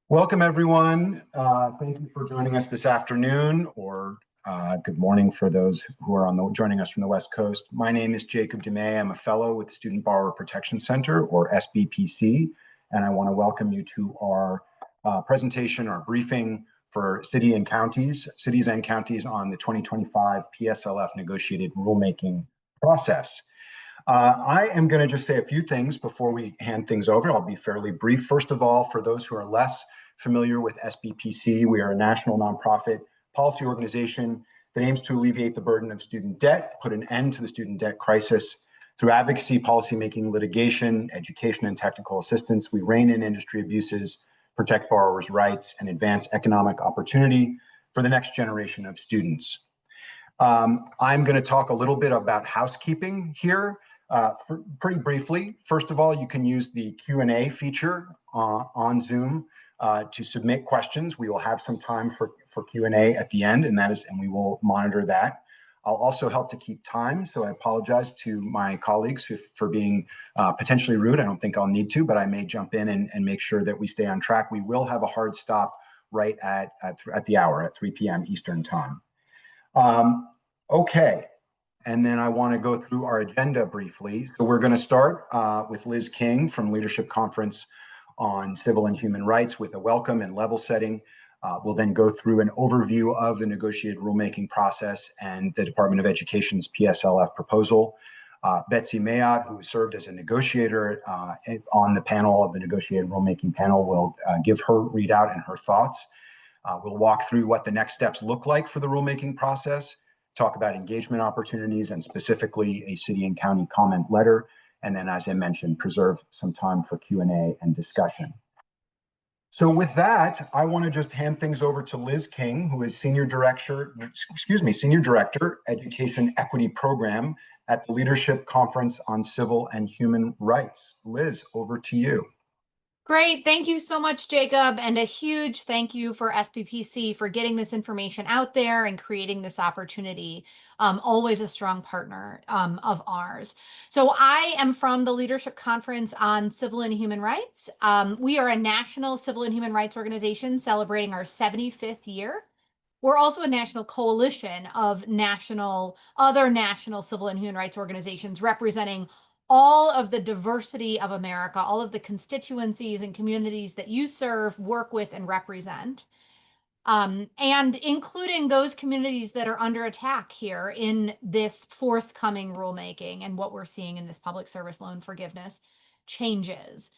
Welcome, everyone. Thank you for joining us this afternoon, or good morning for those who are joining us from the West Coast. My name is Jacob DeMay. I'm a fellow with the Student Borrower Protection Center, or SBPC, and I want to welcome you to our presentation, our briefing for cities and counties on the 2025 PSLF negotiated rulemaking process. I am going to just say a few things before we hand things over. I'll be fairly brief. First of all, for those who are less familiar with SBPC, we are a national nonprofit policy organization that aims to alleviate the burden of student debt, put an end to the student debt crisis. Through advocacy, policymaking, litigation, education, and technical assistance, we rein in industry abuses, protect borrowers' rights, and advance economic opportunity for the next generation of students. I'm going to talk a little bit about housekeeping here. Pretty briefly, first of all, you can use the Q&A feature on Zoom to submit questions. We will have some time for Q&A at the end, and we will monitor that. I'll also help to keep time, so I apologize to my colleagues for being potentially rude. I don't think I'll need to, but I may jump in and make sure that we stay on track. We will have a hard stop right at the hour, at 3 p.m. Eastern Time. Okay. And then I want to go through our agenda briefly. So we're going to start with Liz King from Leadership Conference on Civil and Human Rights with a welcome and level setting. We'll then go through an overview of the negotiated rulemaking process and the Department of Education's PSLF proposal. Betsy Mayotte, who served as a negotiator on the panel of the negotiated rulemaking panel, will give her readout and her thoughts. We'll walk through what the next steps look like for the rulemaking process, talk about engagement opportunities and specifically a city and county comment letter. And then, as I mentioned, preserve some time for Q&A and discussion. So with that, I want to just hand things over to Liz King, who is Senior Director, Education Equity Program at the Leadership Conference on Civil and Human Rights. Liz, over to you. Great. Thank you so much, Jacob. And a huge thank you for SBPC for getting this information out there and creating this opportunity. Always a strong partner of ours. So I am from the Leadership Conference on Civil and Human Rights. We are a national civil and human rights organization celebrating our 75th year. We're also a national coalition of other national civil and human rights organizations representing all of the diversity of America, all of the constituencies and communities that you serve, work with, and represent, and including those communities that are under attack here in this forthcoming rulemaking and what we're seeing in this public service loan forgiveness changes.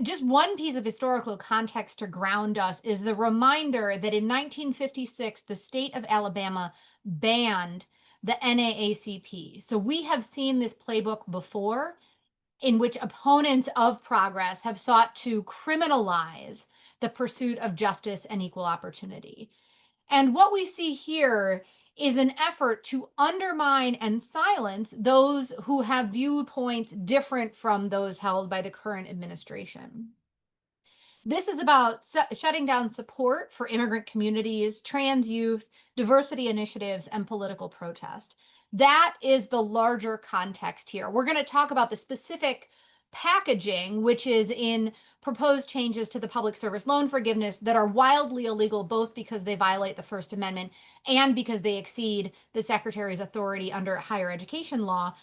Just one piece of historical context to ground us is the reminder that in 1956, the state of Alabama banned the NAACP. So we have seen this playbook before in which opponents of progress have sought to criminalize the pursuit of justice and equal opportunity. And what we see here is an effort to undermine and silence those who have viewpoints different from those held by the current administration. This is about shutting down support for immigrant communities, trans youth, diversity initiatives, and political protest. That is the larger context here. We're going to talk about the specific packaging, which is in proposed changes to the public service loan forgiveness that are wildly illegal, both because they violate the First Amendment and because they exceed the Secretary's authority under higher education law.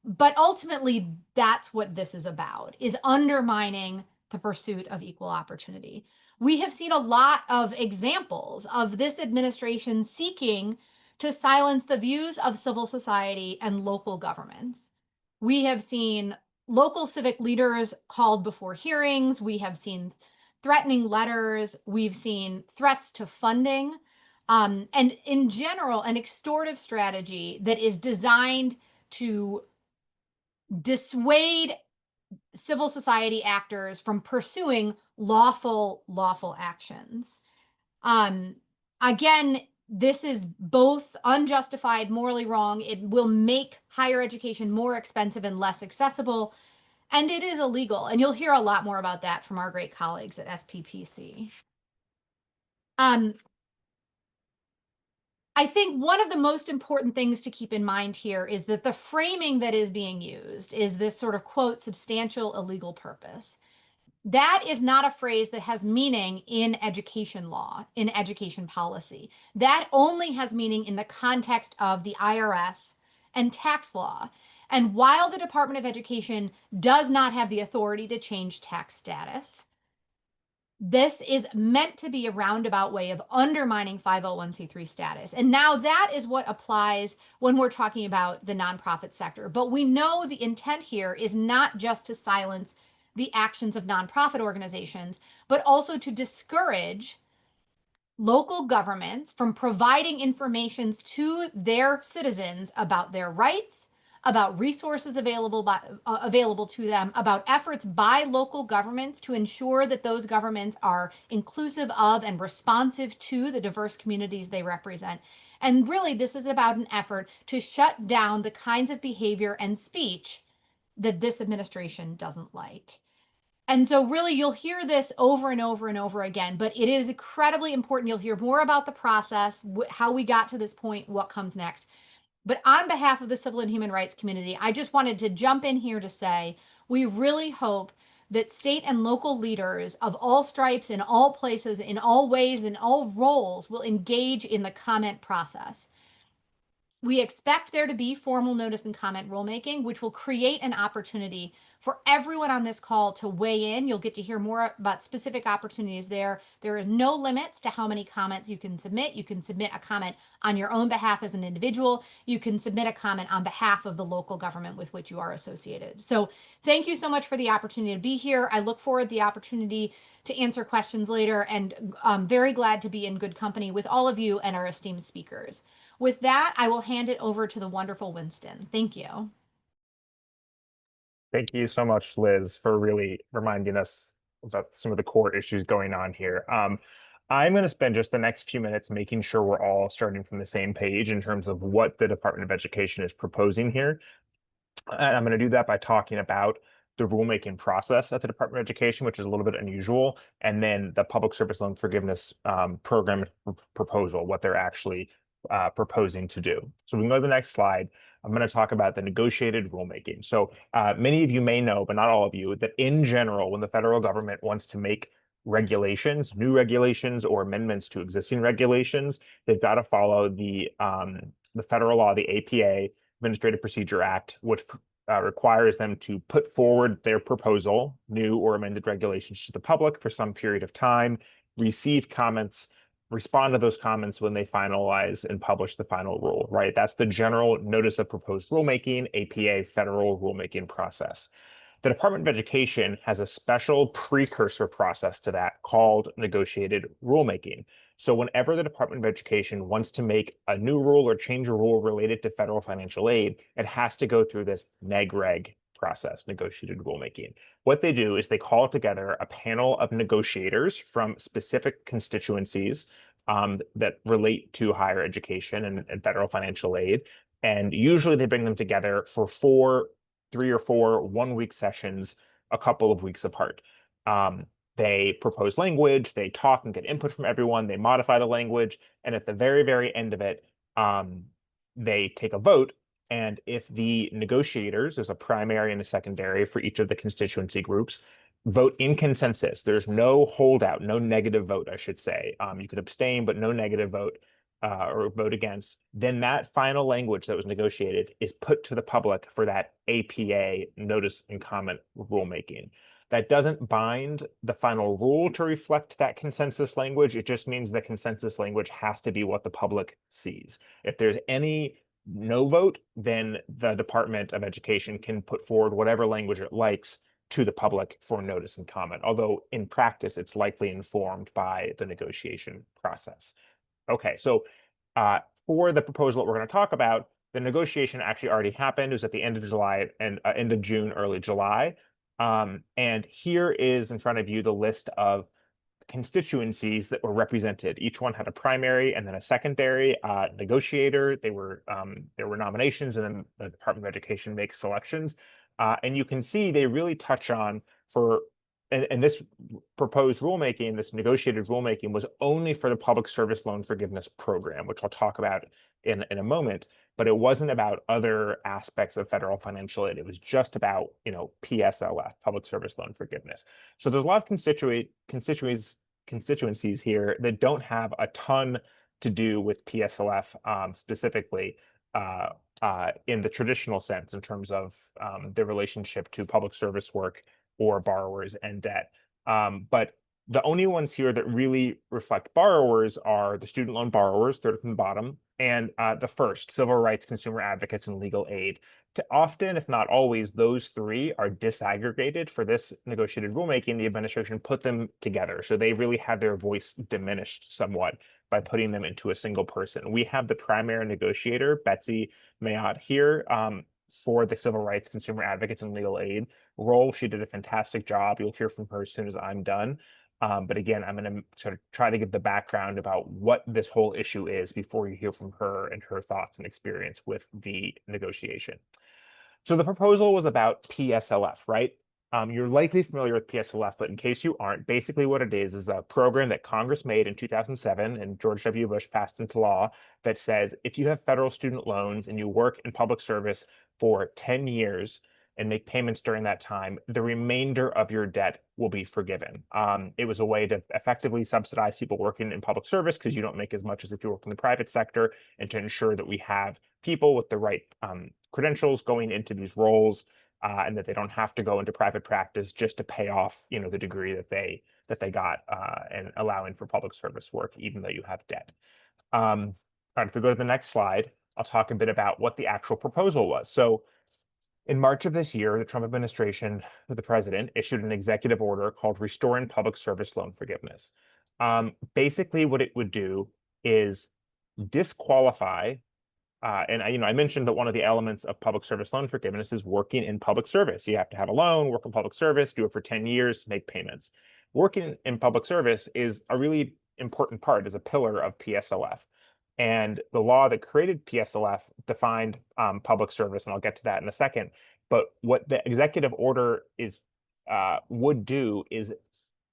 But ultimately, that's what this is about, is undermining the pursuit of equal opportunity. We have seen a lot of examples of this administration seeking to silence the views of civil society and local governments. We have seen local civic leaders called before hearings. We have seen threatening letters. We've seen threats to funding. And in general, an extortive strategy that is designed to dissuade civil society actors from pursuing lawful actions. Again, this is both unjustified, morally wrong. It will make higher education more expensive and less accessible, and it is illegal. And you'll hear a lot more about that from our great colleagues at SPPC. I think one of the most important things to keep in mind here is that the framing that is being used is this sort of, quote, substantial illegal purpose. That is not a phrase that has meaning in education law, in education policy. That only has meaning in the context of the IRS and tax law. And while the Department of Education does not have the authority to change tax status, this is meant to be a roundabout way of undermining 501c3 status. And now that is what applies when we're talking about the nonprofit sector. But we know the intent here is not just to silence the actions of nonprofit organizations, but also to discourage local governments from providing information to their citizens about their rights, about resources available to them, about efforts by local governments to ensure that those governments are inclusive of and responsive to the diverse communities they represent. And really, this is about an effort to shut down the kinds of behavior and speech that this administration doesn't like. And so really you'll hear this over and over and over again, but it is incredibly important. You'll hear more about the process, how we got to this point, what comes next. But on behalf of the civil and human rights community, I just wanted to jump in here to say, we really hope that state and local leaders of all stripes, in all places, in all ways, in all roles will engage in the comment process. We expect there to be formal notice and comment rulemaking, which will create an opportunity for everyone on this call to weigh in. You'll get to hear more about specific opportunities there. There are no limits to how many comments you can submit. You can submit a comment on your own behalf as an individual. You can submit a comment on behalf of the local government with which you are associated. So thank you so much for the opportunity to be here. I look forward to the opportunity to answer questions later, and I'm very glad to be in good company with all of you and our esteemed speakers. With that, I will hand it over to the wonderful Winston. Thank you. Thank you so much, Liz, for really reminding us about some of the core issues going on here. I'm going to spend just the next few minutes making sure we're all starting from the same page in terms of what the Department of Education is proposing here. And I'm going to do that by talking about the rulemaking process at the Department of Education, which is a little bit unusual, and then the Public Service Loan Forgiveness Program proposal, what they're actually proposing to do. So we can go to the next slide. I'm going to talk about the negotiated rulemaking. So many of you may know, but not all of you, that in general, when the federal government wants to make regulations, new regulations, or amendments to existing regulations, they've got to follow the federal law, the APA, Administrative Procedure Act, which requires them to put forward their proposal, new or amended regulations, to the public for some period of time, receive comments, respond to those comments when they finalize and publish the final rule, right? That's the general notice of proposed rulemaking, APA federal rulemaking process. The Department of Education has a special precursor process to that called negotiated rulemaking. So whenever the Department of Education wants to make a new rule or change a rule related to federal financial aid, it has to go through this neg-reg process, negotiated rulemaking. What they do is they call together a panel of negotiators from specific constituencies that relate to higher education and federal financial aid. And usually they bring them together for 3 or 4 one-week sessions, a couple of weeks apart. They propose language, they talk and get input from everyone, they modify the language, and at the very, very end of it, they take a vote. And if the negotiators, there's a primary and a secondary for each of the constituency groups, vote in consensus, there's no holdout, no negative vote, I should say. You could abstain, but no negative vote or vote against, then that final language that was negotiated is put to the public for that APA notice and comment rulemaking. That doesn't bind the final rule to reflect that consensus language. It just means the consensus language has to be what the public sees. If there's any no vote, then the Department of Education can put forward whatever language it likes to the public for notice and comment, although in practice, it's likely informed by the negotiation process. Okay, so for the proposal that we're going to talk about, the negotiation actually already happened. It was at the end of July and end of June, early July. And here is in front of you the list of constituencies that were represented. Each one had a primary and then a secondary negotiator. There were nominations, and then the Department of Education makes selections. And you can see they really touch on, for and this proposed rulemaking, this negotiated rulemaking, was only for the public service loan forgiveness program, which I'll talk about in a moment. But it wasn't about other aspects of federal financial aid. It was just about, PSLF, public service loan forgiveness. So there's a lot of constituencies here that don't have a ton to do with PSLF specifically in the traditional sense in terms of their relationship to public service work or borrowers and debt. But the only ones here that really reflect borrowers are the student loan borrowers, third from the bottom, and the first, civil rights, consumer advocates, and legal aid. Often, if not always, those three are disaggregated. For this negotiated rulemaking, the administration put them together. So they really had their voice diminished somewhat by putting them into a single person. We have the primary negotiator, Betsy Mayotte, here for the civil rights, consumer advocates, and legal aid role. She did a fantastic job. You'll hear from her as soon as I'm done. But again, I'm going to sort of try to give the background about what this whole issue is before you hear from her and her thoughts and experience with the negotiation. So the proposal was about PSLF, right? You're likely familiar with PSLF, but in case you aren't, basically what it is a program that Congress made in 2007 and George W. Bush passed into law that says if you have federal student loans and you work in public service for 10 years and make payments during that time, the remainder of your debt will be forgiven. It was a way to effectively subsidize people working in public service because you don't make as much as if you work in the private sector, and to ensure that we have people with the right credentials going into these roles, and that they don't have to go into private practice just to pay off, the degree that they got, and allowing for public service work, even though you have debt. All right, if we go to the next slide, I'll talk a bit about what the actual proposal was. So in March of this year, the Trump administration, the president, issued an executive order called Restoring Public Service Loan Forgiveness. Basically, what it would do is disqualify, and I mentioned that one of the elements of public service loan forgiveness is working in public service. You have to have a loan, work in public service, do it for 10 years, make payments. Working in public service is a really important part, is a pillar of PSLF. And the law that created PSLF defined public service, and I'll get to that in a second. But what the executive order would do is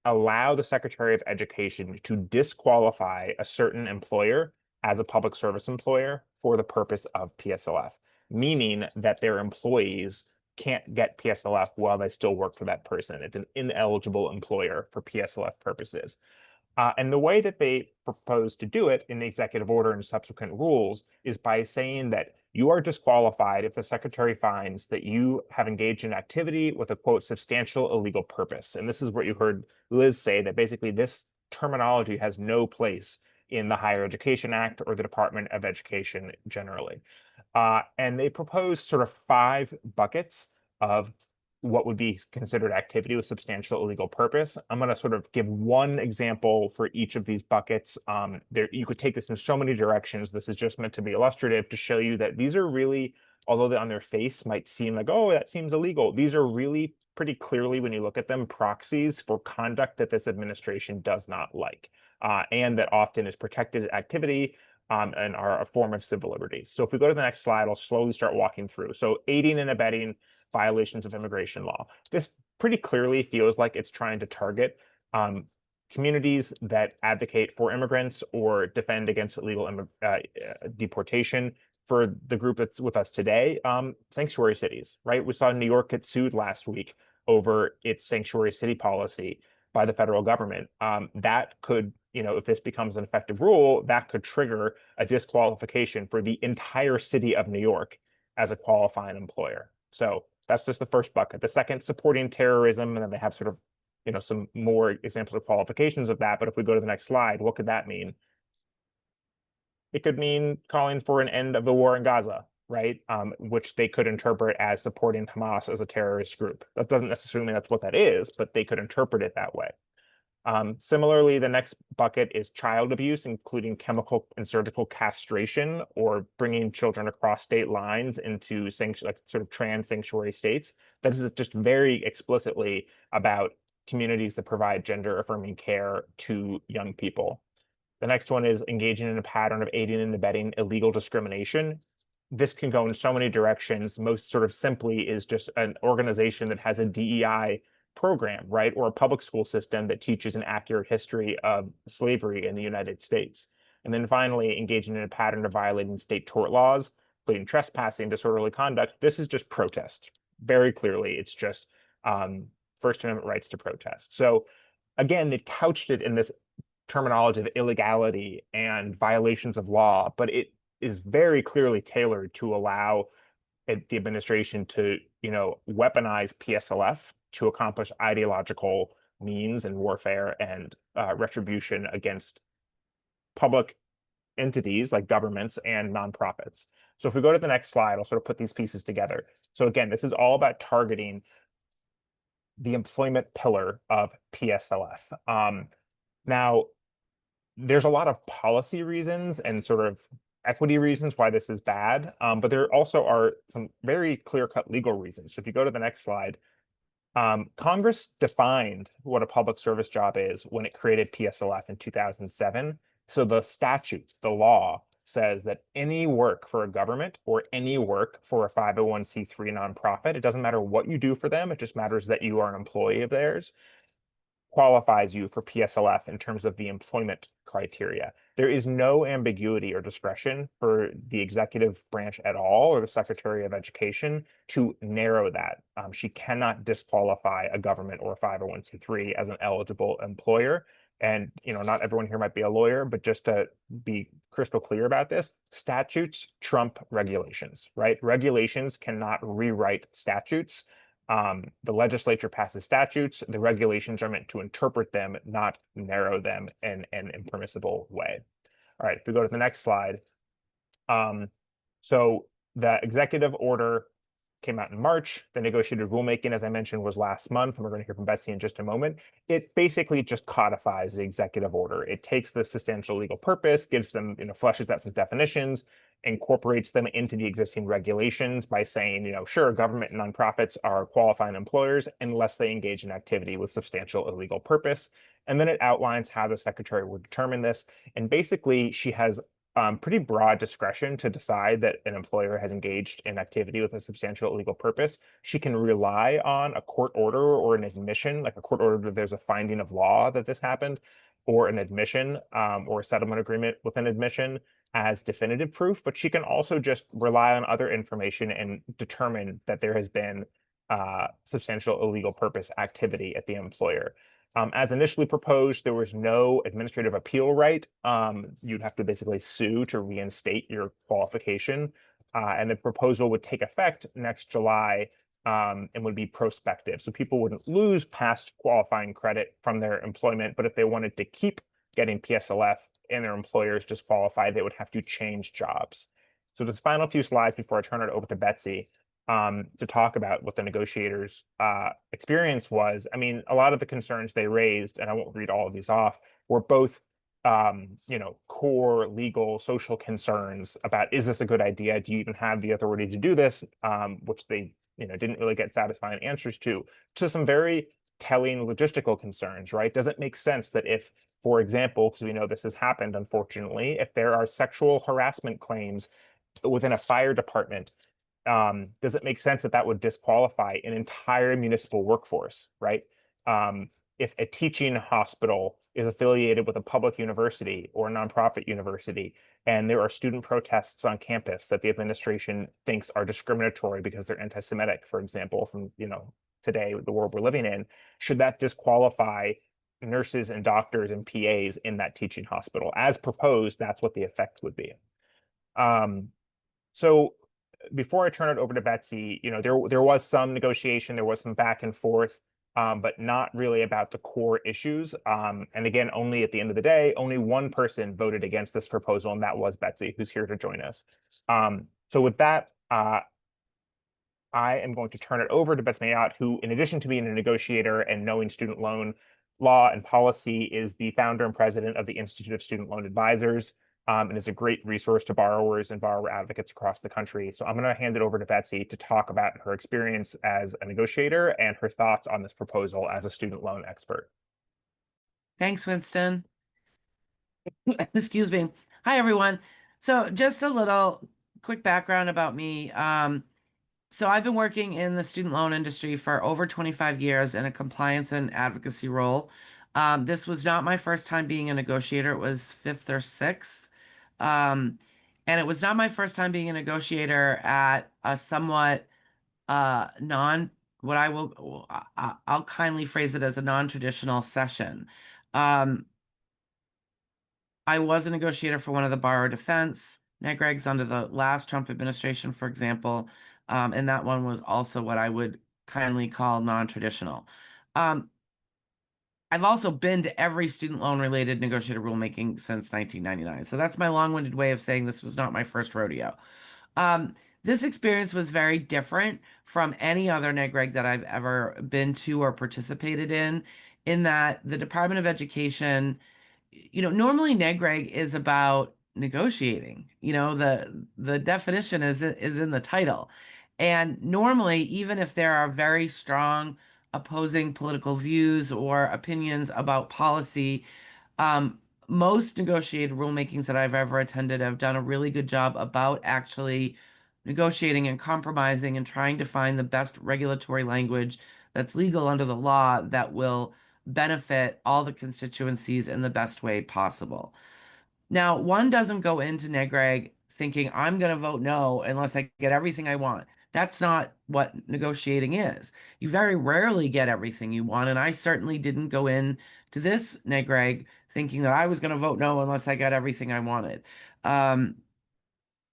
allow the Secretary of Education to disqualify a certain employer as a public service employer for the purpose of PSLF, meaning that their employees can't get PSLF while they still work for that person. It's an ineligible employer for PSLF purposes. And the way that they propose to do it in the executive order and subsequent rules is by saying that you are disqualified if the secretary finds that you have engaged in activity with a, quote, substantial illegal purpose. And this is what you heard Liz say, that basically this terminology has no place in the Higher Education Act or the Department of Education generally. And they propose sort of 5 buckets of what would be considered activity with substantial illegal purpose. I'm going to sort of give one example for each of these buckets. You could take this in so many directions. This is just meant to be illustrative to show you that these are really, although they on their face might seem like, oh, that seems illegal, these are really pretty clearly, when you look at them, proxies for conduct that this administration does not like, and that often is protected activity and are a form of civil liberties. So if we go to the next slide, I'll slowly start walking through. So aiding and abetting violations of immigration law. This pretty clearly feels like it's trying to target communities that advocate for immigrants or defend against illegal deportation. For the group that's with us today, sanctuary cities, right? We saw New York get sued last week over its sanctuary city policy by the federal government. That could, if this becomes an effective rule, that could trigger a disqualification for the entire city of New York as a qualifying employer. So that's just the first bucket. The second, supporting terrorism, and then they have sort of, some more examples of qualifications of that. But if we go to the next slide, what could that mean? It could mean calling for an end of the war in Gaza, right? Which they could interpret as supporting Hamas as a terrorist group. That doesn't necessarily mean that's what that is, but they could interpret it that way. Similarly, the next bucket is child abuse, including chemical and surgical castration or bringing children across state lines into sort of trans sanctuary states. That is just very explicitly about communities that provide gender affirming care to young people. The next one is engaging in a pattern of aiding and abetting illegal discrimination. This can go in so many directions. Most sort of simply is just an organization that has a DEI program, right? Or a public school system that teaches an accurate history of slavery in the United States. And then finally, engaging in a pattern of violating state tort laws, including trespassing, disorderly conduct. This is just protest. Very clearly, it's just First Amendment rights to protest. So again, they've couched it in this terminology of illegality and violations of law, but it is very clearly tailored to allow the administration to, weaponize PSLF to accomplish ideological means and warfare and retribution against public entities like governments and nonprofits. So if we go to the next slide, I'll sort of put these pieces together. So again, this is all about targeting the employment pillar of PSLF. Now, there's a lot of policy reasons and sort of equity reasons why this is bad, but there also are some very clear-cut legal reasons. So if you go to the next slide, Congress defined what a public service job is when it created PSLF in 2007. So the statute, the law, says that any work for a government or any work for a 501c3 nonprofit, it doesn't matter what you do for them, it just matters that you are an employee of theirs, qualifies you for PSLF in terms of the employment criteria. There is no ambiguity or discretion for the executive branch at all, or the Secretary of Education, to narrow that. She cannot disqualify a government or a 501c3 as an eligible employer. And, not everyone here might be a lawyer, but just to be crystal clear about this, statutes trump regulations, right? Regulations cannot rewrite statutes. The legislature passes statutes. The regulations are meant to interpret them, not narrow them in an impermissible way. All right, if we go to the next slide. So the executive order came out in March. The negotiated rulemaking, as I mentioned, was last month, and we're going to hear from Betsy in just a moment. It basically just codifies the executive order. It takes the substantial legal purpose, gives them, fleshes out some definitions, incorporates them into the existing regulations by saying, sure, government and nonprofits are qualifying employers unless they engage in activity with substantial illegal purpose. And then it outlines how the secretary would determine this. And basically, she has pretty broad discretion to decide that an employer has engaged in activity with a substantial illegal purpose. She can rely on a court order or an admission, like a court order that there's a finding of law that this happened, or an admission or a settlement agreement with an admission as definitive proof. But she can also just rely on other information and determine that there has been substantial illegal purpose activity at the employer. As initially proposed, there was no administrative appeal right. You'd have to basically sue to reinstate your qualification. And the proposal would take effect next July and would be prospective. So people wouldn't lose past qualifying credit from their employment, but if they wanted to keep getting PSLF and their employers disqualified, they would have to change jobs. So this final few slides before I turn it over to Betsy, to talk about what the negotiators' experience was. I mean, a lot of the concerns they raised, and I won't read all of these off, were both, core legal, social concerns about, is this a good idea? Do you even have the authority to do this? Which they, didn't really get satisfying answers to some very telling logistical concerns, right? Does it make sense that if, for example, because we know this has happened, unfortunately, if there are sexual harassment claims within a fire department, does it make sense that that would disqualify an entire municipal workforce, right? If a teaching hospital is affiliated with a public university or a nonprofit university, and there are student protests on campus that the administration thinks are discriminatory because they're anti-Semitic, for example, from, today, the world we're living in, should that disqualify nurses and doctors and PAs in that teaching hospital? As proposed, that's what the effect would be. So before I turn it over to Betsy, there was some negotiation, there was some back and forth, but not really about the core issues. And again, only at the end of the day, only one person voted against this proposal, and that was Betsy, who's here to join us. So with that, I am going to turn it over to Betsy Mayotte, who, in addition to being a negotiator and knowing student loan law and policy, is the founder and president of the Institute of Student Loan Advisors. And is a great resource to borrowers and borrower advocates across the country. So I'm going to hand it over to Betsy to talk about her experience as a negotiator and her thoughts on this proposal as a student loan expert. Thanks, Winston. Excuse me. Hi, everyone. So just a little quick background about me. So I've been working in the student loan industry for over 25 years in a compliance and advocacy role. This was not my first time being a negotiator. It was fifth or sixth. Um, and it was not my first time being a negotiator at a somewhat non, what I will, I'll kindly phrase it as a non-traditional session. Um, I was a negotiator for one of the borrower defense neg regs under the last Trump administration, for example. And that one was also what I would kindly call non-traditional. Um, I've also been to every student loan related negotiated rulemaking since 1999. So that's my long-winded way of saying this was not my first rodeo. Um, this experience was very different from any other neg reg that I've ever been to or participated in that the Department of Education, normally neg reg is about negotiating. The definition is in the title. And normally, even if there are very strong opposing political views or opinions about policy, um, most negotiated rulemakings that I've ever attended have done a really good job about actually negotiating and compromising and trying to find the best regulatory language that's legal under the law that will benefit all the constituencies in the best way possible. Now, one doesn't go into NEGREG thinking, I'm going to vote no unless I get everything I want. That's not what negotiating is. You very rarely get everything you want. And I certainly didn't go in to this NEGREG thinking that I was going to vote no unless I got everything I wanted. Um,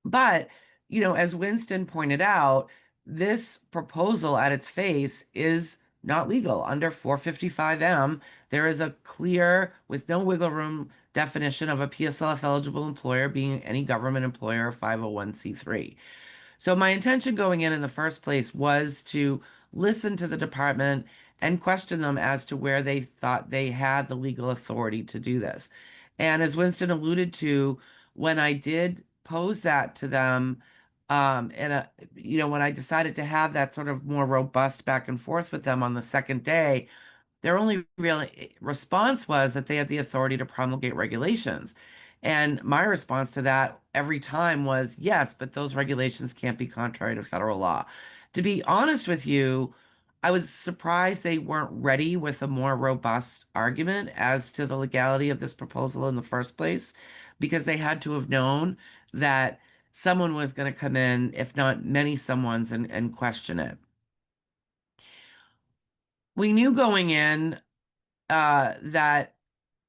but, as Winston pointed out, this proposal at its face is not legal. Under 455M, there is a clear, with no wiggle room, definition of a PSLF eligible employer being any government employer or 501c3. So my intention going in the first place was to listen to the department and question them as to where they thought they had the legal authority to do this. And as Winston alluded to, when I did pose that to them, when I decided to have that sort of more robust back and forth with them on the second day, their only real response was that they had the authority to promulgate regulations. And my response to that every time was yes, but those regulations can't be contrary to federal law. To be honest with you, I was surprised they weren't ready with a more robust argument as to the legality of this proposal in the first place, because they had to have known that someone was going to come in, if not many someones, and question it. We knew going in that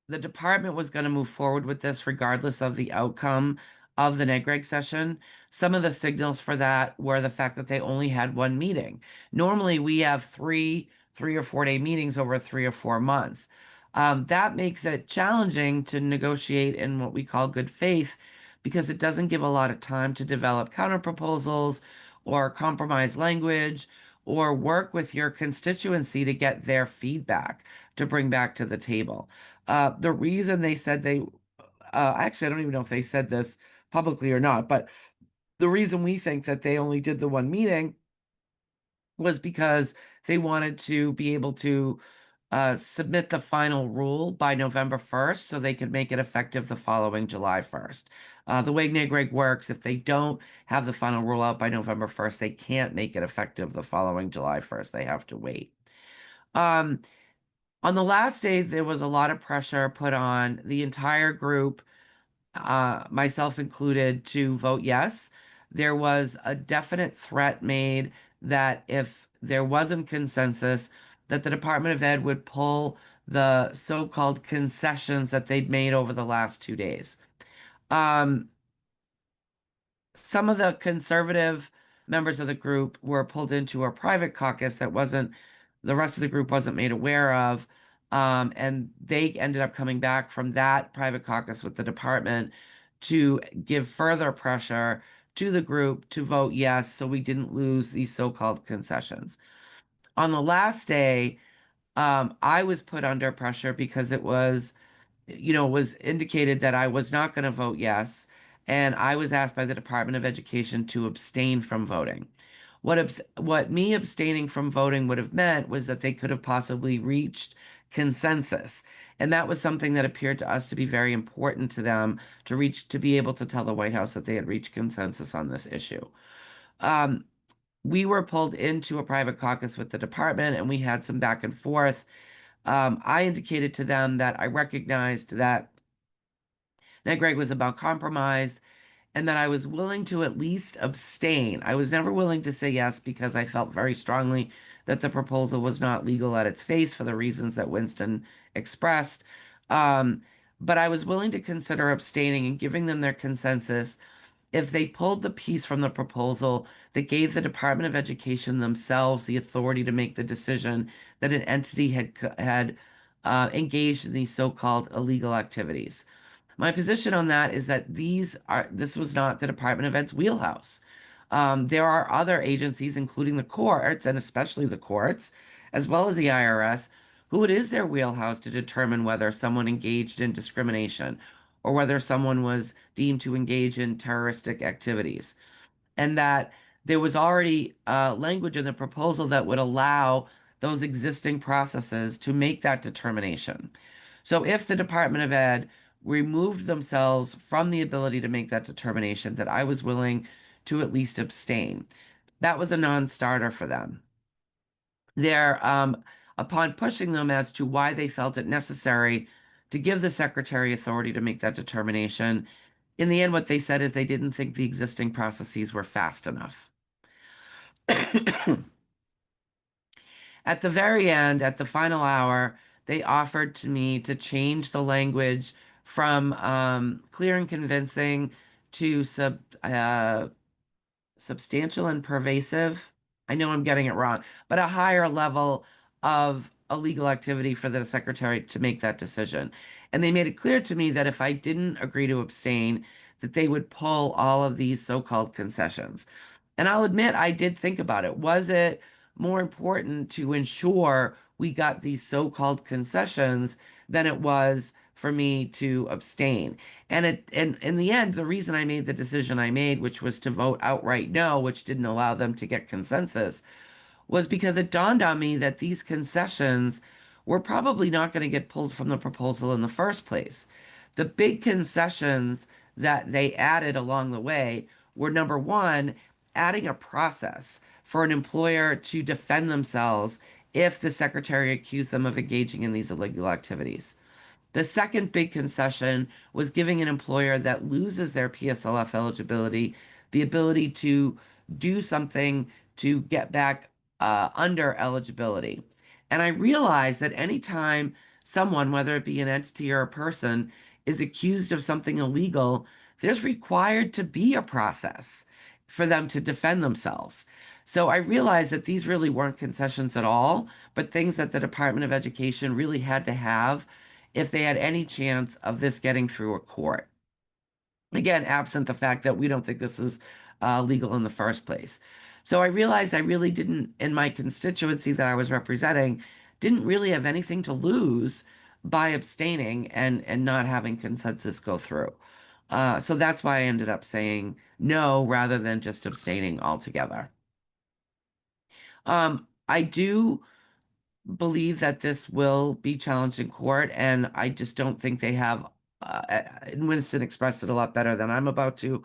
the department was going to move forward with this regardless of the outcome of the NEGREG session. Some of the signals for that were the fact that they only had one meeting. Normally, we have three or 4 day meetings over 3 or 4 months. That makes it challenging to negotiate in what we call good faith because it doesn't give a lot of time to develop counter proposals or compromise language or work with your constituency to get their feedback to bring back to the table. The reason they said actually, I don't even know if they said this publicly or not, but the reason we think that they only did the one meeting was because they wanted to be able to submit the final rule by November 1st so they could make it effective the following July 1st. The way NEGREG works, if they don't have the final rule out by November 1st, they can't make it effective the following July 1st. They have to wait. On the last day, there was a lot of pressure put on the entire group, myself included, to vote yes. There was a definite threat made that if there wasn't consensus, that the Department of Ed would pull the so-called concessions that they'd made over the last 2 days. Some of the conservative members of the group were pulled into a private caucus that the rest of the group wasn't made aware of. And they ended up coming back from that private caucus with the department to give further pressure to the group to vote yes, so we didn't lose these so-called concessions. On the last day, I was put under pressure because it was indicated that I was not going to vote yes, and I was asked by the Department of Education to abstain from voting. What me abstaining from voting would have meant was that they could have possibly reached consensus. And that was something that appeared to us to be very important to them to be able to tell the White House that they had reached consensus on this issue. we were pulled into a private caucus with the department and we had some back and forth. I indicated to them that I recognized that Ned Gregg was about compromise and that I was willing to at least abstain. I was never willing to say yes because I felt very strongly that the proposal was not legal at its face for the reasons that Winston expressed. Um, but I was willing to consider abstaining and giving them their consensus if they pulled the piece from the proposal that gave the Department of Education themselves the authority to make the decision that an entity had engaged in these so-called illegal activities. My position on that is that this was not the Department of Ed's wheelhouse. There are other agencies, including the courts, and especially the courts, as well as the IRS, who it is their wheelhouse to determine whether someone engaged in discrimination or whether someone was deemed to engage in terroristic activities. And that there was already language in the proposal that would allow those existing processes to make that determination. So if the Department of Ed removed themselves from the ability to make that determination, that I was willing to at least abstain. That was a non-starter for them. Upon pushing them as to why they felt it necessary to give the secretary authority to make that determination, in the end, what they said is they didn't think the existing processes were fast enough. At the very end, at the final hour, they offered to me to change the language from clear and convincing to substantial and pervasive. I know I'm getting it wrong, but a higher level of illegal activity for the secretary to make that decision. And they made it clear to me that if I didn't agree to abstain, that they would pull all of these so-called concessions. And I'll admit, I did think about it. Was it more important to ensure we got these so-called concessions than it was for me to abstain? And in the end, the reason I made the decision I made, which was to vote outright no, which didn't allow them to get consensus, was because it dawned on me that these concessions were probably not going to get pulled from the proposal in the first place. The big concessions that they added along the way were, number one, adding a process for an employer to defend themselves if the secretary accused them of engaging in these illegal activities. The second big concession was giving an employer that loses their PSLF eligibility the ability to do something to get back under eligibility. And I realized that anytime someone, whether it be an entity or a person, is accused of something illegal, there's required to be a process for them to defend themselves. So I realized that these really weren't concessions at all, but things that the Department of Education really had to have if they had any chance of this getting through a court. Again, absent the fact that we don't think this is legal in the first place. So I realized I really didn't, in my constituency that I was representing, didn't really have anything to lose by abstaining and not having consensus go through. So that's why I ended up saying no rather than just abstaining altogether. I do believe that this will be challenged in court, and I just don't think they have. And Winston expressed it a lot better than I'm about to.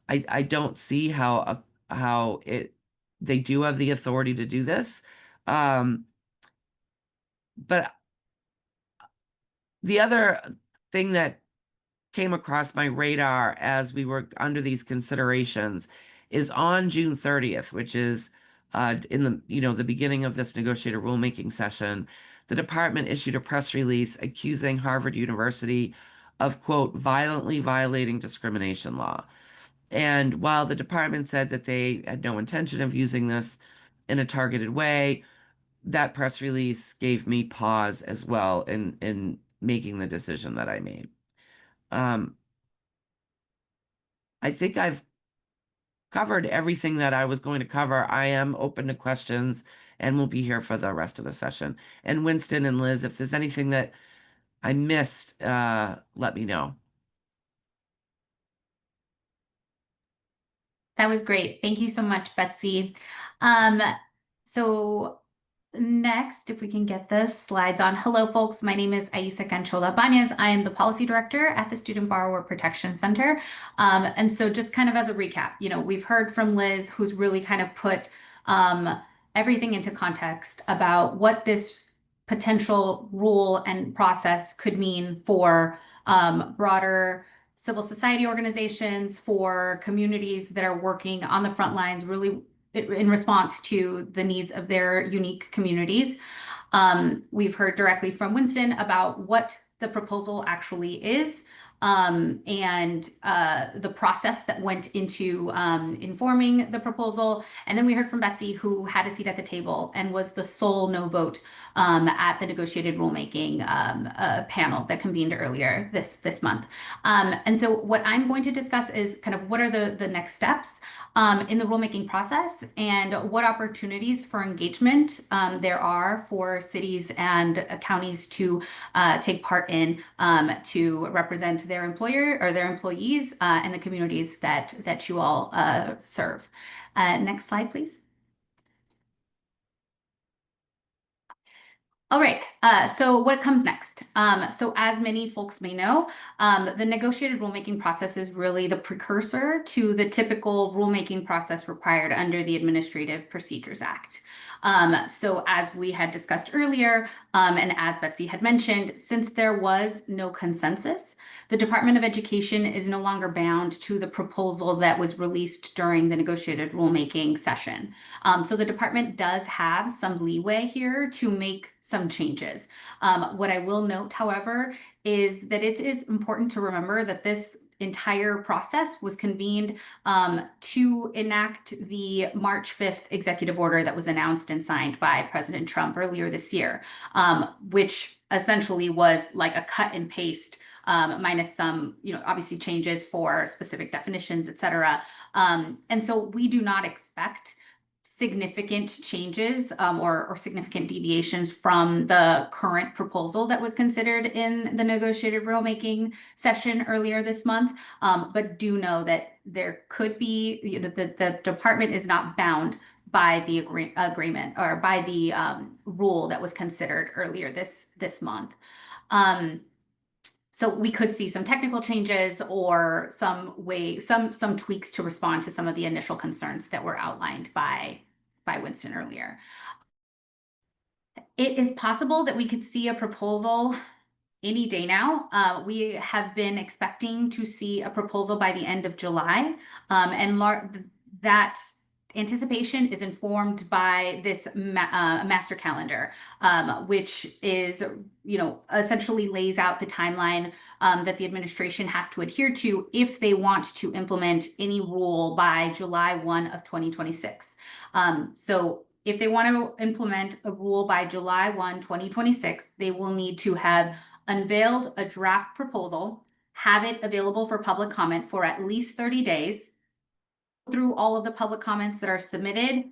I don't see how they do have the authority to do this. But the other thing that came across my radar as we were under these considerations is on June 30th, which is in the beginning of this negotiated rulemaking session, the department issued a press release accusing Harvard University of, quote, violently violating discrimination law. And while the department said that they had no intention of using this in a targeted way, that press release gave me pause as well in making the decision that I made. I think I've covered everything that I was going to cover. I am open to questions and will be here for the rest of the session. And Winston and Liz, if there's anything that I missed, let me know. That was great. Thank you so much, Betsy. So Next, if we can get the slides on. Hello, folks. My name is Aisa Canchola Banez. I am the policy director at the Student Borrower Protection Center. And so just kind of as a recap, we've heard from Liz, who's really kind of put everything into context about what this potential rule and process could mean for broader civil society organizations, for communities that are working on the front lines, really in response to the needs of their unique communities. We've heard directly from Winston about what the proposal actually is, and the process that went into informing the proposal. And then we heard from Betsy, who had a seat at the table and was the sole no vote at the negotiated rulemaking panel that convened earlier this month. And so what I'm going to discuss is kind of what are the next steps in the rulemaking process and what opportunities for engagement there are for cities and counties to take part in to represent their employer or their employees and the communities that you all serve. Next slide, please. All right, so what comes next? So as many folks may know, the negotiated rulemaking process is really the precursor to the typical rulemaking process required under the Administrative Procedures Act. So as we had discussed earlier, and as Betsy had mentioned, since there was no consensus, the Department of Education is no longer bound to the proposal that was released during the negotiated rulemaking session. So the department does have some leeway here to make some changes. What I will note, however, is that it is important to remember that this entire process was convened to enact the March 5th executive order that was announced and signed by President Trump earlier this year, which essentially was like a cut and paste minus some, obviously changes for specific definitions, et cetera. And so we do not expect significant changes or significant deviations from the current proposal that was considered in the negotiated rulemaking session earlier this month, but do know that there could be, the department is not bound by the agreement or by the rule that was considered earlier this month. So we could see some technical changes or some tweaks to respond to some of the initial concerns that were outlined by Winston earlier. It is possible that we could see a proposal any day now. We have been expecting to see a proposal by the end of July, and that anticipation is informed by this master calendar, which is, essentially lays out the timeline that the administration has to adhere to if they want to implement any rule by July 1 of 2026. So if they want to implement a rule by July 1, 2026, they will need to have unveiled a draft proposal, have it available for public comment for at least 30 days, through all of the public comments that are submitted,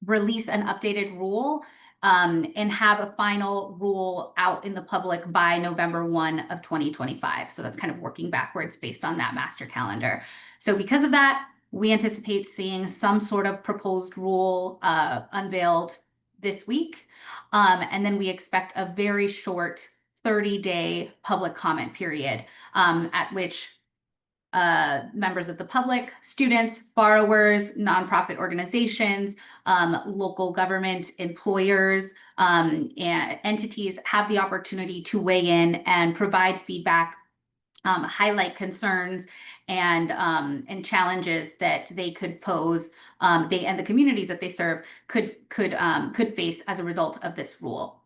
release an updated rule, and have a final rule out in the public by November 1 of 2025. So that's kind of working backwards based on that master calendar. So because of that, we anticipate seeing some sort of proposed rule unveiled this week. And then we expect a very short 30-day public comment period at which members of the public, students, borrowers, nonprofit organizations, local government employers, and entities have the opportunity to weigh in and provide feedback, highlight concerns and challenges that they could pose, they and the communities that they serve could face as a result of this rule.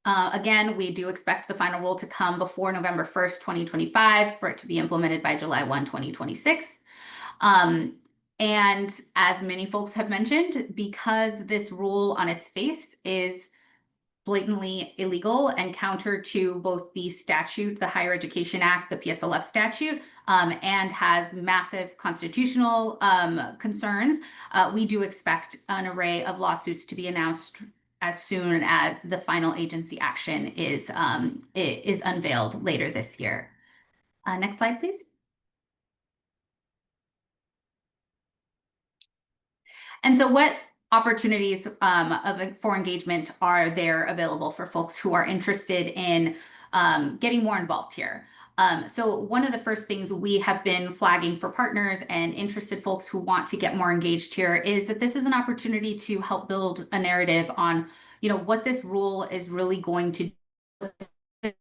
Again, we do expect the final rule to come before November 1st, 2025, for it to be implemented by July 1, 2026. And as many folks have mentioned, because this rule on its face is blatantly illegal and counter to both the statute, the Higher Education Act, the PSLF statute, and has massive constitutional concerns, we do expect an array of lawsuits to be announced as soon as the final agency action is unveiled later this year. Next slide, please. And so what opportunities for engagement are there available for folks who are interested in getting more involved here. So one of the first things we have been flagging for partners and interested folks who want to get more engaged here is that this is an opportunity to help build a narrative on, what this rule is really going to do, what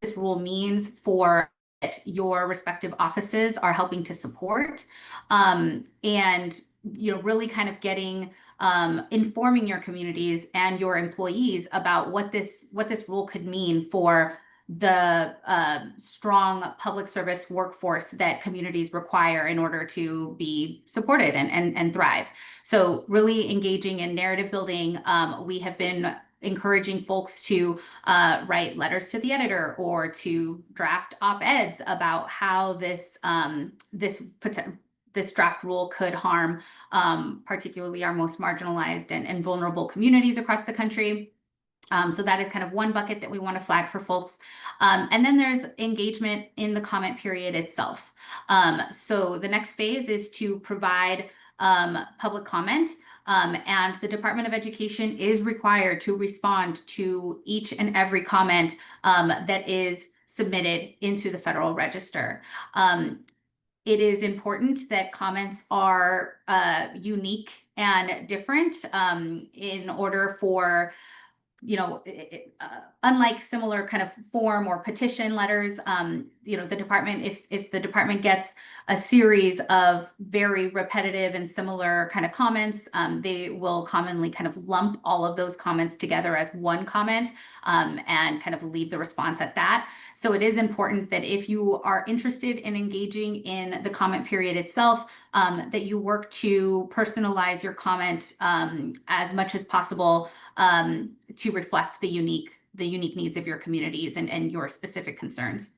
this rule means for your respective offices are helping to support, and really kind of getting informing your communities and your employees about what this rule could mean for the strong public service workforce that communities require in order to be supported and thrive. So really engaging in narrative building. We have been encouraging folks to write letters to the editor or to draft op-eds about how this draft rule could harm particularly our most marginalized and vulnerable communities across the country. So that is kind of one bucket that we want to flag for folks. And then there's engagement in the comment period itself. So the next phase is to provide public comment. And the Department of Education is required to respond to each and every comment that is submitted into the Federal Register. It is important that comments are unique and different in order for, unlike similar kind of form or petition letters, the department, if the department gets a series of very repetitive and similar kind of comments, they will commonly kind of lump all of those comments together as one comment and kind of leave the response at that. So it is important that if you are interested in engaging in the comment period itself, that you work to personalize your comment as much as possible to reflect the unique needs of your communities and your specific concerns.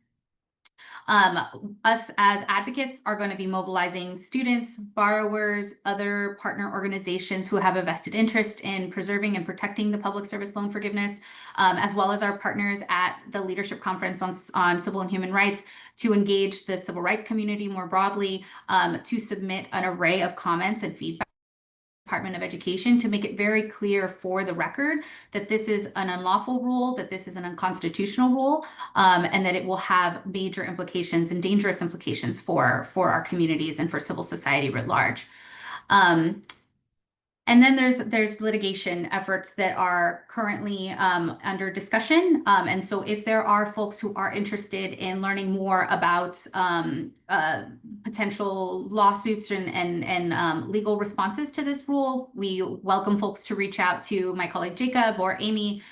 Us as advocates are going to be mobilizing students, borrowers, other partner organizations who have a vested interest in preserving and protecting the public service loan forgiveness, as well as our partners at the Leadership Conference on Civil and Human Rights to engage the civil rights community more broadly, to submit an array of comments and feedback Department of Education to make it very clear for the record that this is an unlawful rule, that this is an unconstitutional rule, and that it will have major implications and dangerous implications for our communities and for civil society writ large. And then there's litigation efforts that are currently under discussion. And so if there are folks who are interested in learning more about potential lawsuits and legal responses to this rule, we welcome folks to reach out to my colleague Jacob or Amy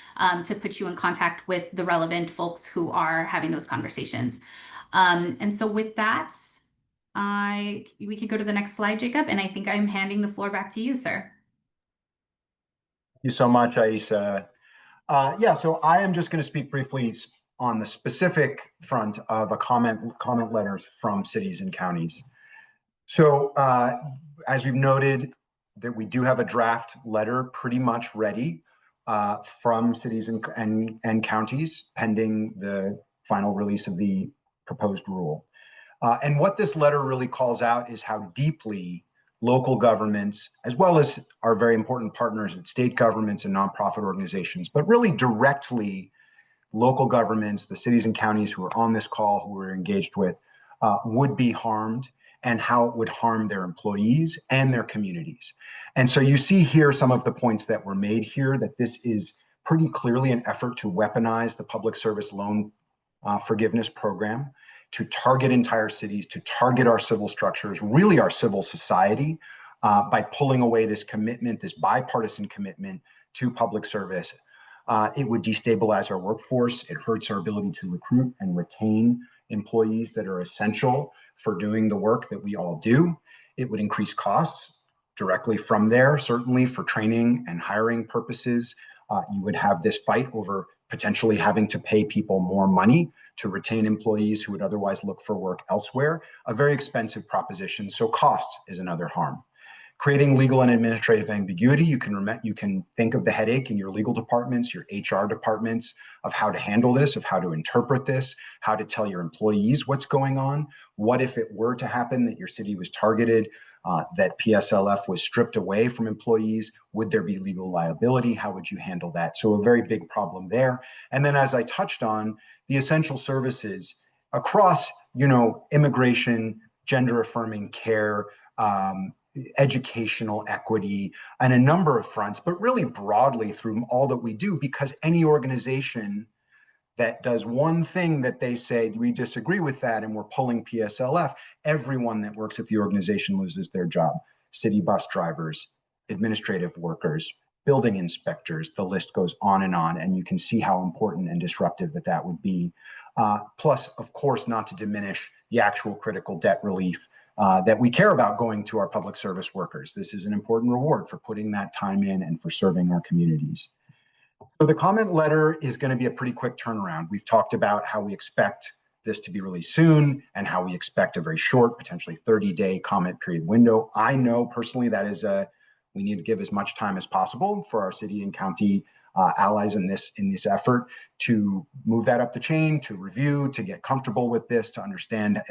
to put you in contact with the relevant folks who are having those conversations. And so with that, we could go to the next slide, Jacob, and I think I'm handing the floor back to you, sir. Thank you so much, Aisha. So I am just going to speak briefly on the specific front of comment letters from cities and counties. So as we've noted, that we do have a draft letter pretty much ready from cities and counties pending the final release of the proposed rule. And what this letter really calls out is how deeply local governments, as well as our very important partners at state governments and nonprofit organizations, but really directly local governments, the cities and counties who are on this call, who we're engaged with, would be harmed, and how it would harm their employees and their communities. And so you see here some of the points that were made here, that this is pretty clearly an effort to weaponize the public service loan forgiveness program, to target entire cities, to target our civil structures, really our civil society, by pulling away this commitment, this bipartisan commitment to public service. It would destabilize our workforce. It hurts our ability to recruit and retain employees that are essential for doing the work that we all do. It would increase costs directly from there, certainly for training and hiring purposes. You would have this fight over potentially having to pay people more money to retain employees who would otherwise look for work elsewhere, a very expensive proposition. So costs is another harm. Creating legal and administrative ambiguity. You can think of the headache in your legal departments, your HR departments, of how to handle this, of how to interpret this, how to tell your employees what's going on. What if it were to happen that your city was targeted? that PSLF was stripped away from employees. Would there be legal liability? How would you handle that? So a very big problem there. And then, as I touched on, the essential services across, immigration, gender affirming care, educational equity, and a number of fronts, but really broadly through all that we do, because any organization that does one thing that they say, we disagree with that, and we're pulling PSLF, everyone that works at the organization loses their job. City bus drivers, administrative workers, building inspectors, the list goes on, and you can see how important and disruptive that would be. Plus, of course, not to diminish the actual critical debt relief that we care about going to our public service workers. This is an important reward for putting that time in and for serving our communities. So the comment letter is going to be a pretty quick turnaround. We've talked about how we expect this to be released soon and how we expect a very short, potentially 30-day comment period window. I know personally that is we need to give as much time as possible for our city and county allies in this effort to move that up the chain, to review, to get comfortable with this, to understand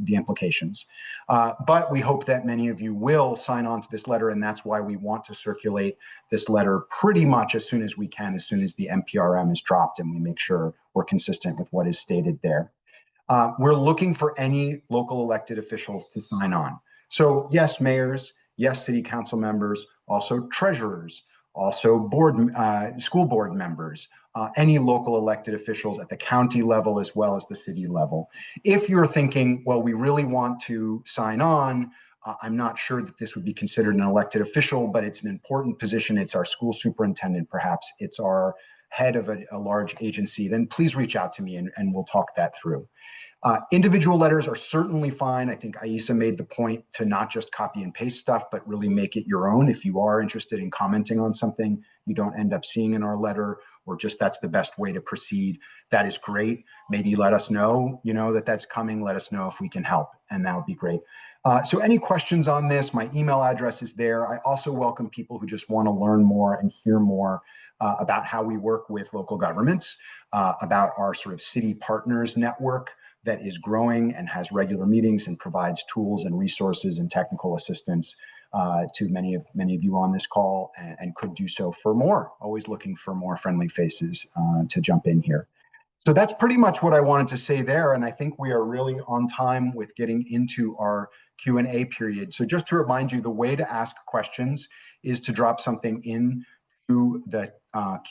the implications. But we hope that many of you will sign on to this letter, and that's why we want to circulate this letter pretty much as soon as we can, as soon as the NPRM is dropped, and we make sure we're consistent with what is stated there. We're looking for any local elected officials to sign on. So yes, mayors, yes, city council members, also treasurers, also school board members, any local elected officials at the county level as well as the city level. If you're thinking, well, we really want to sign on, I'm not sure that this would be considered an elected official, but it's an important position. It's our school superintendent, perhaps it's our head of a large agency, then please reach out to me and we'll talk that through. Individual letters are certainly fine. I think Aisa made the point to not just copy and paste stuff, but really make it your own. If you are interested in commenting on something you don't end up seeing in our letter, or just that's the best way to proceed, that is great. Maybe let us know, that that's coming. Let us know if we can help, and that would be great. So any questions on this, my email address is there. I also welcome people who just want to learn more and hear more about how we work with local governments, about our sort of city partners network that is growing and has regular meetings and provides tools and resources and technical assistance to many of you on this call, and could do so for more. Always looking for more friendly faces to jump in here. So that's pretty much what I wanted to say there, and I think we are really on time with getting into our Q&A period. So just to remind you, the way to ask questions is to drop something in to the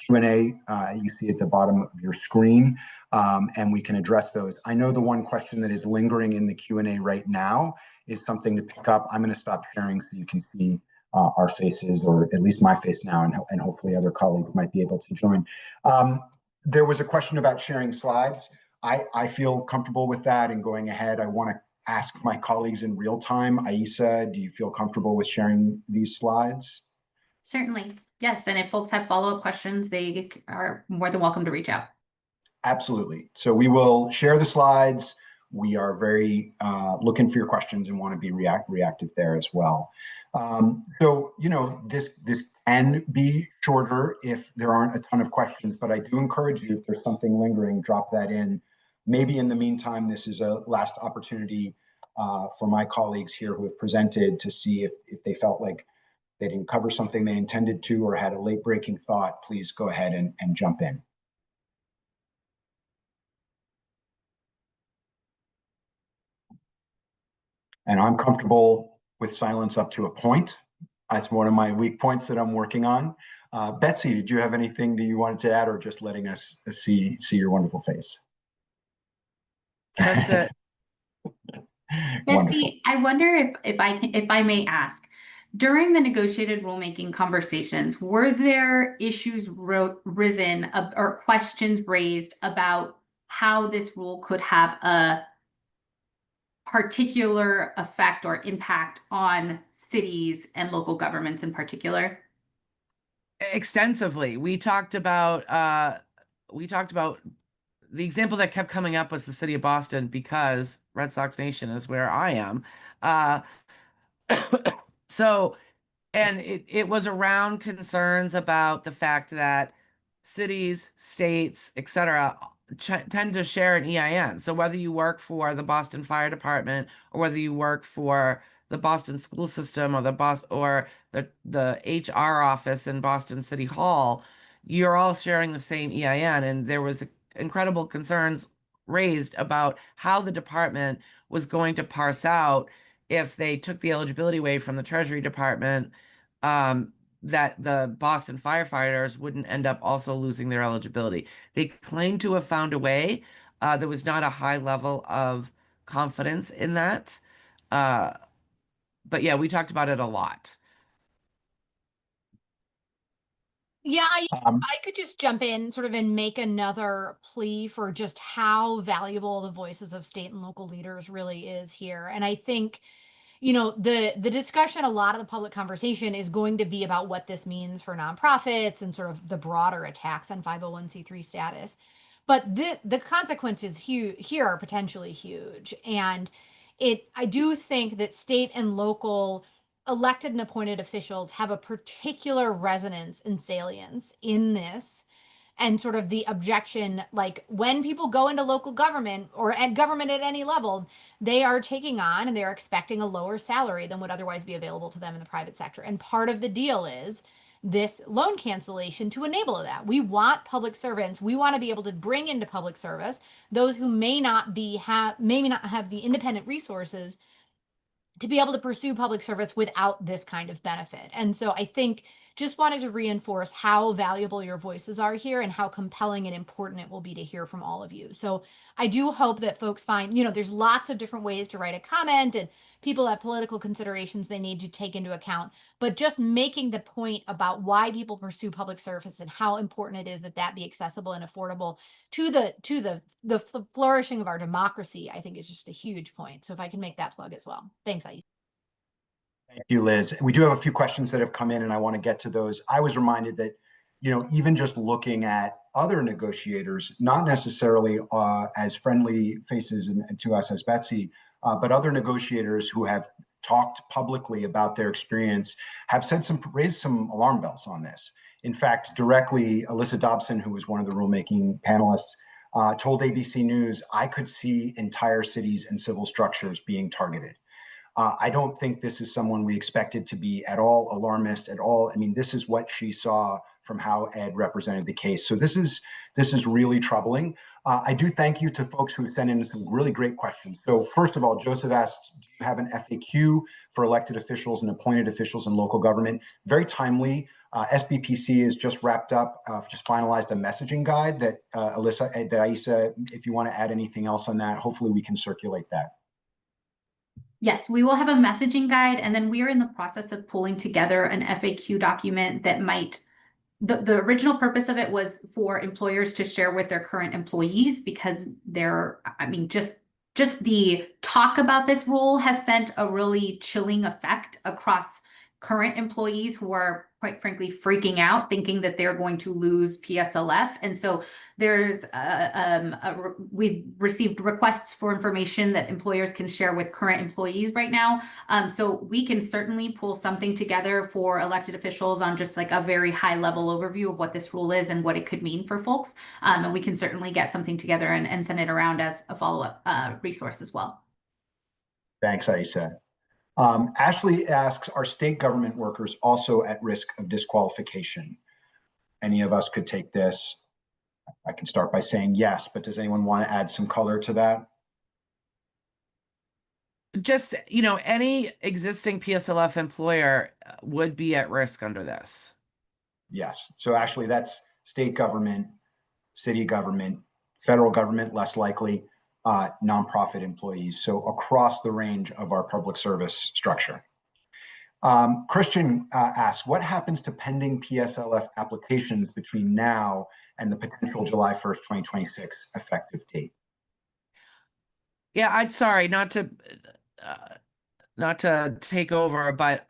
Q&A you see at the bottom of your screen, and we can address those. I know the one question that is lingering in the Q&A right now is something to pick up. I'm going to stop sharing so you can see our faces, or at least my face now, and hopefully other colleagues might be able to join. There was a question about sharing slides. I feel comfortable with that and going ahead. I want to ask my colleagues in real time. Aisa, do you feel comfortable with sharing these slides? Certainly. Yes. And if folks have follow-up questions, they are more than welcome to reach out. Absolutely. So we will share the slides. We are very looking for your questions and want to be reactive there as well. So, this can be shorter if there aren't a ton of questions, but I do encourage you, if there's something lingering, drop that in. Maybe in the meantime, this is a last opportunity for my colleagues here who have presented to see if they felt like they didn't cover something they intended to or had a late breaking thought. Please go ahead and jump in. And I'm comfortable with silence up to a point. That's one of my weak points that I'm working on. Betsy, did you have anything that you wanted to add, or just letting us see your wonderful face? That's it. Betsy, I wonder if I may ask, during the negotiated rulemaking conversations, were there issues risen or questions raised about how this rule could have a particular effect or impact on cities and local governments in particular? Extensively. We talked about the example that kept coming up was the city of Boston, because Red Sox Nation is where I am. So, and it was around concerns about the fact that cities, states, etc., tend to share an EIN. So whether you work for the Boston Fire Department or whether you work for the Boston school system or the HR office in Boston City Hall, you're all sharing the same EIN. And there was incredible concerns raised about how the department was going to parse out if they took the eligibility away from the Treasury Department, that the Boston firefighters wouldn't end up also losing their eligibility. They claim to have found a way. There was not a high level of confidence in that. But yeah, we talked about it a lot. Yeah, Um, I could just jump in sort of and make another plea for just how valuable the voices of state and local leaders really is here. And I think, you know, the discussion, a lot of the public conversation is going to be about what this means for nonprofits and sort of the broader attacks on 501c3 status. But the consequences here are potentially huge. And I do think that state and local elected and appointed officials have a particular resonance and salience in this, and sort of the objection, like when people go into local government or at government at any level, they are taking on and they're expecting a lower salary than would otherwise be available to them in the private sector. And part of the deal is this loan cancellation to enable that. We want public servants. We want to be able to bring into public service those who may not have the independent resources to be able to pursue public service without this kind of benefit. And so I think just wanted to reinforce how valuable your voices are here and how compelling and important it will be to hear from all of you. So I do hope that folks find, you know, there's lots of different ways to write a comment, and people have political considerations they need to take into account, but just making the point about why people pursue public service and how important it is that that be accessible and affordable to the flourishing of our democracy, I think is just a huge point. So if I can make that plug as well. Thanks, Aisha. Thank you, Liz. We do have a few questions that have come in, and I want to get to those. I was reminded that, you know, even just looking at other negotiators, not necessarily as friendly faces and to us as Betsy, but other negotiators who have talked publicly about their experience have raised some alarm bells on this. In fact, directly, Alyssa Dobson, who was one of the rulemaking panelists, told ABC News, "I could see entire cities and civil structures being targeted." I don't think this is someone we expected to be at all alarmist at all. I mean, this is what she saw from how Ed represented the case. So this is really troubling. I do thank you to folks who sent in some really great questions. So first of all, Joseph asked, do you have an FAQ for elected officials and appointed officials in local government? Very timely. SBPC is just wrapped up, just finalized a messaging guide that Aisa, if you want to add anything else on that, hopefully we can circulate that. Yes, we will have a messaging guide, and then we are in the process of pulling together an FAQ document that might, the original purpose of it was for employers to share with their current employees, because just the talk about this rule has sent a really chilling effect across current employees who are quite frankly freaking out, thinking that they're going to lose PSLF. And so there's we've received requests for information that employers can share with current employees right now. So we can certainly pull something together for elected officials on just like a very high level overview of what this rule is and what it could mean for folks. And we can certainly get something together and send it around as a follow-up resource as well. Thanks, Aisa. Ashley asks, are state government workers also at risk of disqualification? Any of us could take this. I can start by saying yes, but does anyone want to add some color to that? Just, you know, any existing PSLF employer would be at risk under this. Yes. So Ashley, that's state government, city government, federal government, less likely, nonprofit employees. So across the range of our public service structure. Christian asks, what happens to pending PSLF applications between now and the potential July 1st, 2026 effective date? Yeah, I'm sorry not to take over, but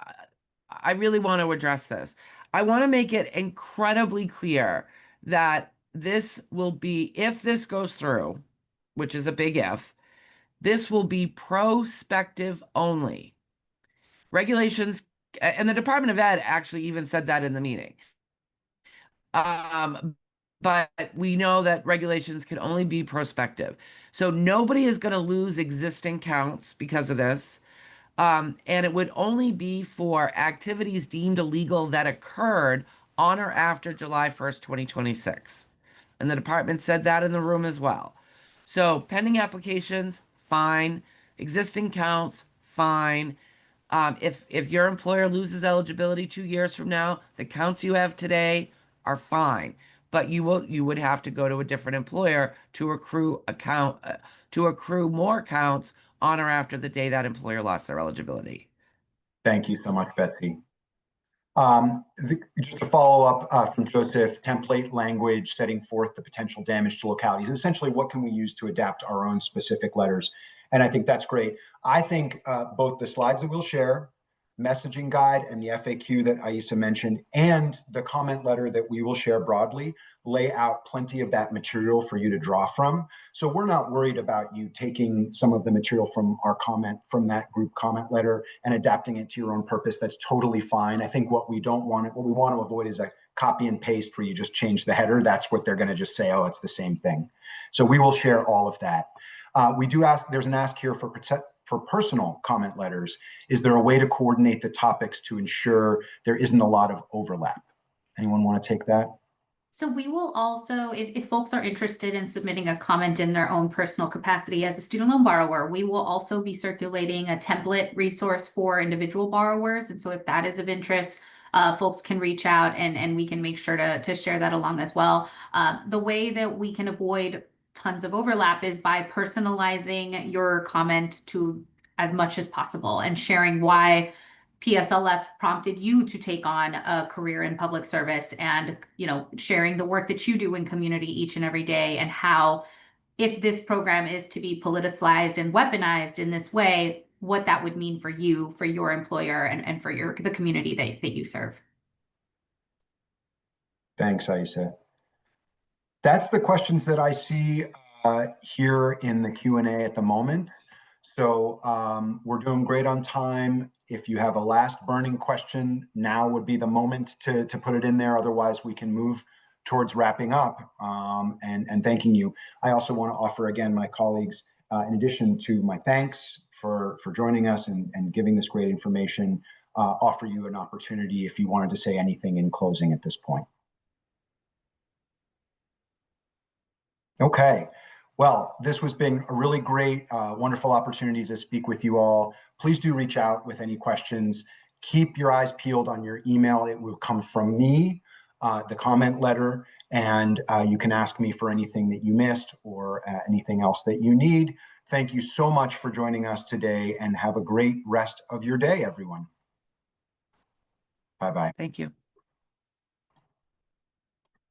I really want to address this. I want to make it incredibly clear that this will be, if this goes through, which is a big if, this will be prospective only. Regulations, and the Department of Ed actually even said that in the meeting. But we know that regulations can only be prospective. So nobody is going to lose existing counts because of this. And it would only be for activities deemed illegal that occurred on or after July 1st, 2026. And the department said that in the room as well. So pending applications, fine. Existing counts, fine. If your employer loses eligibility 2 years from now, the counts you have today are fine. But you would have to go to a different employer to accrue more counts on or after the day that employer lost their eligibility. Thank you so much, Betsy. Just to follow up from Joseph, template language setting forth the potential damage to localities. Essentially, what can we use to adapt our own specific letters? And I think that's great. I think both the slides that we'll share, messaging guide, and the FAQ that Aisa mentioned, and the comment letter that we will share broadly, lay out plenty of that material for you to draw from. So we're not worried about you taking some of the material from that group comment letter and adapting it to your own purpose. That's totally fine. I think what we want to avoid is a copy and paste where you just change the header. That's what they're going to just say, oh, it's the same thing. So we will share all of that. There's an ask here for personal comment letters. Is there a way to coordinate the topics to ensure there isn't a lot of overlap? Anyone want to take that? So we will also, if folks are interested in submitting a comment in their own personal capacity as a student loan borrower, we will also be circulating a template resource for individual borrowers. And so if that is of interest, folks can reach out and we can make sure to share that along as well. The way that we can avoid tons of overlap is by personalizing your comment to as much as possible and sharing why PSLF prompted you to take on a career in public service, and sharing the work that you do in community each and every day, and how, if this program is to be politicized and weaponized in this way, what that would mean for you, for your employer, and for the community that you serve. Thanks, Aisa. That's the questions that I see here in the Q&A at the moment. So we're doing great on time. If you have a last burning question, now would be the moment to put it in there. Otherwise, we can move towards wrapping up and thanking you. I also want to offer again, my colleagues, in addition to my thanks for joining us and giving this great information, offer you an opportunity if you wanted to say anything in closing at this point. Okay. Well, this has been a really great, wonderful opportunity to speak with you all. Please do reach out with any questions. Keep your eyes peeled on your email. It will come from me, the comment letter, and you can ask me for anything that you missed or anything else that you need. Thank you so much for joining us today, and have a great rest of your day, everyone. Bye-bye. Thank you.